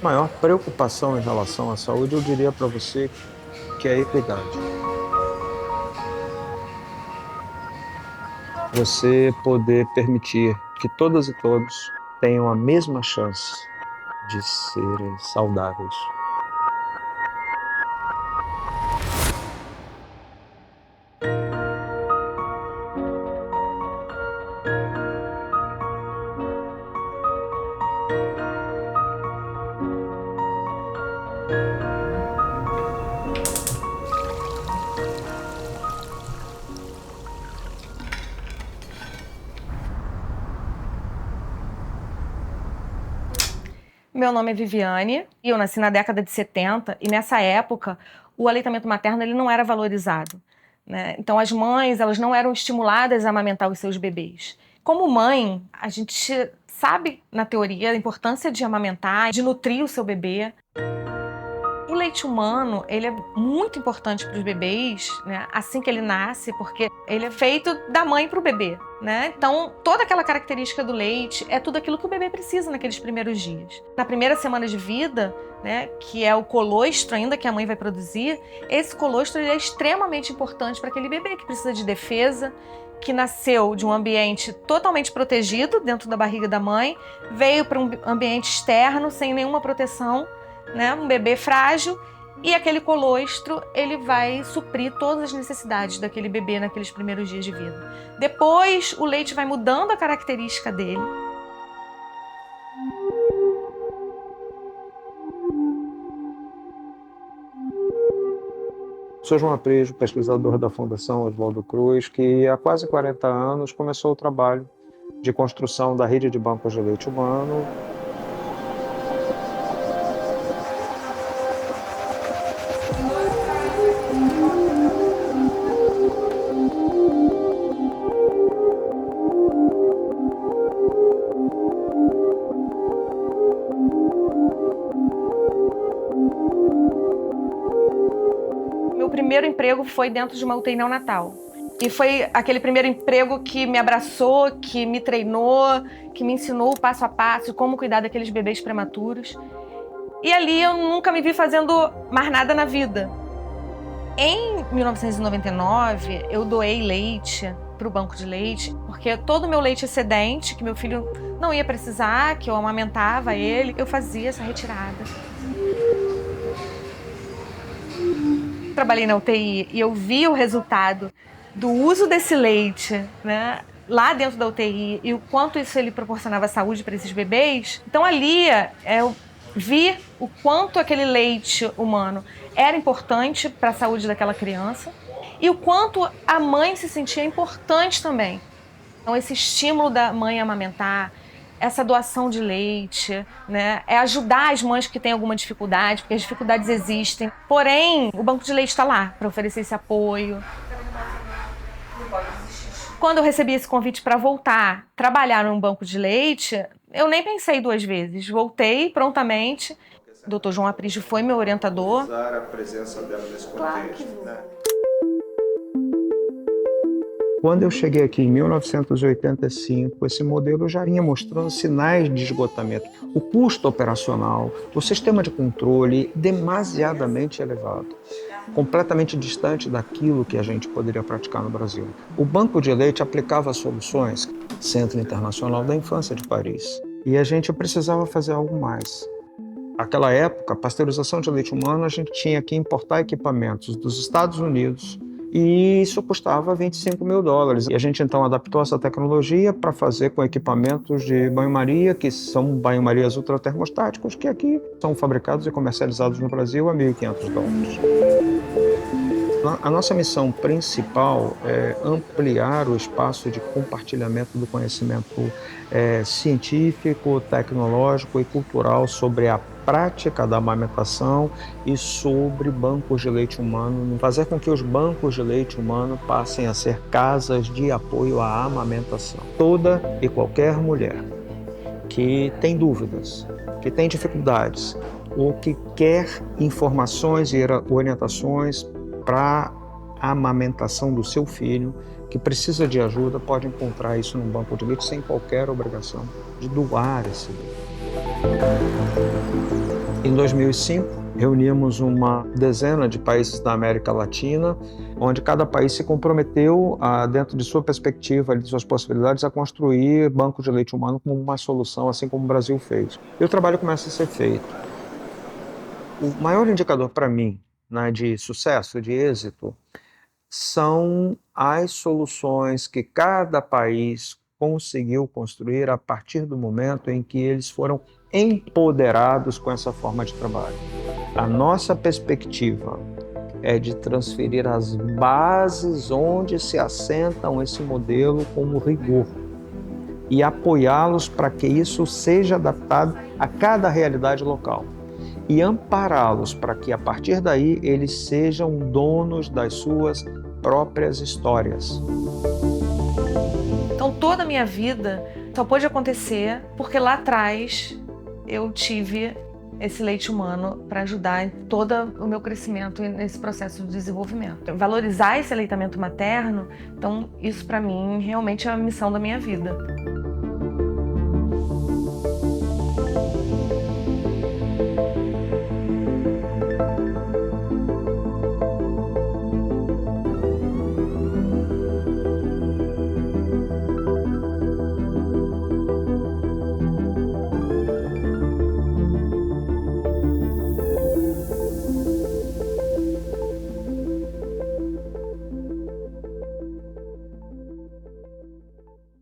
A maior preocupação em relação à saúde, eu diria para você que é a equidade. Você poder permitir que todas e todos tenham a mesma chance de serem saudáveis. Meu nome é Viviane e eu nasci na década de 70 e nessa época o aleitamento materno ele não era valorizado, né? Então as mães elas não eram estimuladas a amamentar os seus bebês. Como mãe, a gente sabe na teoria a importância de amamentar, de nutrir o seu bebê. O leite humano, ele é muito importante para os bebês, né? Assim que ele nasce, porque ele é feito da mãe para o bebê, né? Então, toda aquela característica do leite é tudo aquilo que o bebê precisa naqueles primeiros dias. Na primeira semana de vida, né, que é o colostro ainda que a mãe vai produzir, esse colostro ele é extremamente importante para aquele bebê que precisa de defesa, que nasceu de um ambiente totalmente protegido dentro da barriga da mãe, veio para um ambiente externo sem nenhuma proteção, né, um bebê frágil, e aquele colostro ele vai suprir todas as necessidades daquele bebê naqueles primeiros dias de vida. Depois o leite vai mudando a característica dele. Sou João Aprejo, pesquisador da Fundação Oswaldo Cruz, que há quase 40 anos começou o trabalho de construção da rede de bancos de leite humano. Meu primeiro emprego foi dentro de uma UTI neonatal. E foi aquele primeiro emprego que me abraçou, que me treinou, que me ensinou o passo a passo, como cuidar daqueles bebês prematuros. E ali eu nunca me vi fazendo mais nada na vida. Em 1999, eu doei leite para o banco de leite, porque todo o meu leite excedente, que meu filho não ia precisar, que eu amamentava ele, eu fazia essa retirada. Trabalhei na UTI e eu vi o resultado do uso desse leite, né, lá dentro da UTI e o quanto isso ele proporcionava saúde para esses bebês. Então ali eu vi o quanto aquele leite humano era importante para a saúde daquela criança e o quanto a mãe se sentia importante também. Então esse estímulo da mãe a amamentar, essa doação de leite, né, é ajudar as mães que têm alguma dificuldade, porque as dificuldades existem. Porém, o banco de leite está lá para oferecer esse apoio. Quando eu recebi esse convite para voltar, trabalhar num banco de leite, eu nem pensei duas vezes. Voltei prontamente. O Dr. João Aprígio foi meu orientador. Usar a presença dela nesse Claro que contexto, vou. né? Quando eu cheguei aqui em 1985, esse modelo já vinha mostrando sinais de esgotamento. O custo operacional, o sistema de controle demasiadamente elevado, completamente distante daquilo que a gente poderia praticar no Brasil. O Banco de Leite aplicava soluções, Centro Internacional da Infância de Paris, e a gente precisava fazer algo mais. Naquela época, a pasteurização de leite humano, a gente tinha que importar equipamentos dos Estados Unidos, e isso custava $25 mil. E a gente então adaptou essa tecnologia para fazer com equipamentos de banho-maria, que são banho-marias ultratermostáticos, que aqui são fabricados e comercializados no Brasil a $1.500. A nossa missão principal é ampliar o espaço de compartilhamento do conhecimento científico, tecnológico e cultural sobre a prática da amamentação e sobre bancos de leite humano, fazer com que os bancos de leite humano passem a ser casas de apoio à amamentação. Toda e qualquer mulher que tem dúvidas, que tem dificuldades ou que quer informações e orientações para a amamentação do seu filho, que precisa de ajuda, pode encontrar isso num banco de leite sem qualquer obrigação de doar esse leite. 2005, reunimos uma dezena de países da América Latina, onde cada país se comprometeu, dentro de sua perspectiva, de suas possibilidades, a construir banco de leite humano como uma solução, assim como o Brasil fez. E o trabalho começa a ser feito. O maior indicador para mim, né, de sucesso, de êxito, são as soluções que cada país conseguiu construir a partir do momento em que eles foram empoderados com essa forma de trabalho. A nossa perspectiva é de transferir as bases onde se assentam esse modelo com rigor e apoiá-los para que isso seja adaptado a cada realidade local e ampará-los para que, a partir daí, eles sejam donos das suas próprias histórias. Então, toda a minha vida só pôde acontecer porque lá atrás eu tive esse leite humano para ajudar em todo o meu crescimento nesse processo de desenvolvimento. Valorizar esse aleitamento materno, então isso para mim realmente é a missão da minha vida.